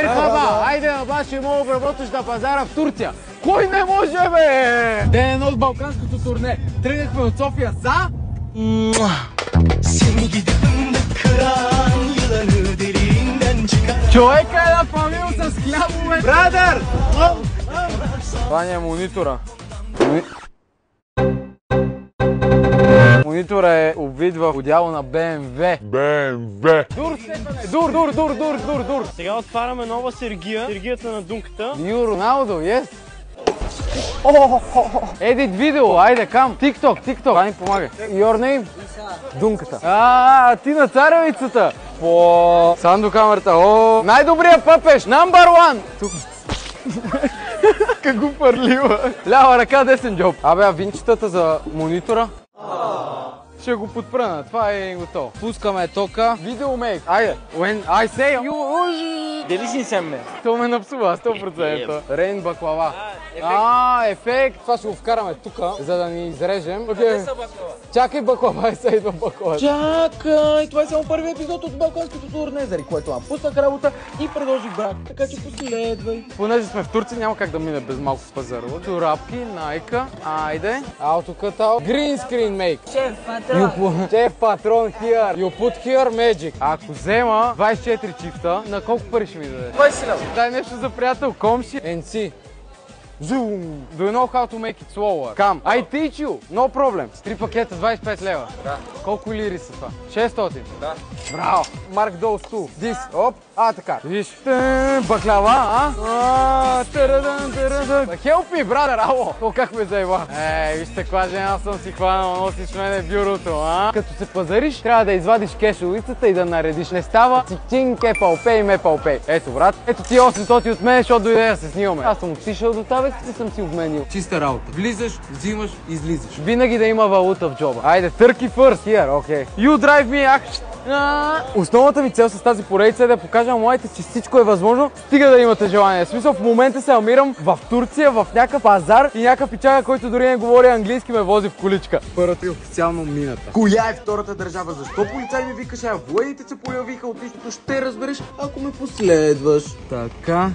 Мерхаба, айде на баши му обработваш на пазара в Турция. Кой не може, бе? Ден едно от балканското турне. Тръгнахме от София за... Човека е напълнил с хлябове. Брадър! Това не е монитора. Монитора е обвит в одяло на BMW. Дур, Стефане! Дур! Сега отваряме нова Сергия. Сергията на дунката. Ю Роналдо, yes! Едит видео, айде кам. TikTok. Това ни помага. Your name? Дунката. Ти на царевицата. Сам до камерата. Най-добрият пъпеш, number one! Тук. Как го пърлива. Лява ръка, десен джоб. Абе, винчетата за монитора. Ще го подпръна, това е готово. Пускаме тока. Видеомейк. Айде. When I say you... Дали си съм ме? То ме напсува, 100%. Рейн баклава. Ефект. Това ще го вкараме тука, за да ни изрежем. Къде са баклава? Чакай баклава, са идва баклава. Чакай! Това е само първи епизод от балканското турне, заради което напуснах работа и предложих брак. Така че последвай. Понеже сме в Турция, няма как да мине без малко пазарло. Чорапки, найка. Айде. Autocut. Green screen make. Chef Patron here. You put here magic. Ако взема 24 чифта, на колко пари ще ми даде? 20 лева. Дай нещо за приятел. Комши. NC. Zoom. Do you know how to make it slower? Come. I teach you. No problem. 3 пакета 25 лева. Да. Колко лири са това? 600? Да. Браво. Mark those two. This. Оп. Така. Виж. Баклава, Help me, brother, ало. То как ме заеба. Вижте каква жена съм си хванал, носиш мене в бюрото, Като се пазариш, трябва да извадиш кешовицата и да наредиш. Не става цик-чин, кепалпей, мепалпей. Ето, брат. Ето ти 800 от мен, защото дойде да се снимаме. Аз съм отишъл до табец и съм си обменил. Чиста работа. Влизаш, взимаш, излизаш. Винаги да има валута в джоба. Айде, Turkey first. Here, окей. You drive me, Основната ми цел с тази поредица е да покажа на младите, че всичко е възможно, стига да имате желание. В смисъл, в момента се намирам в Турция, в някакъв пазар и някакъв пичага, който дори не говори английски, ме вози в количка. Първата е официално мината. Коя е втората държава? Защо полицай ми викаш? Военните се появиха от нищото. Ще разбереш, ако ме последваш. Така.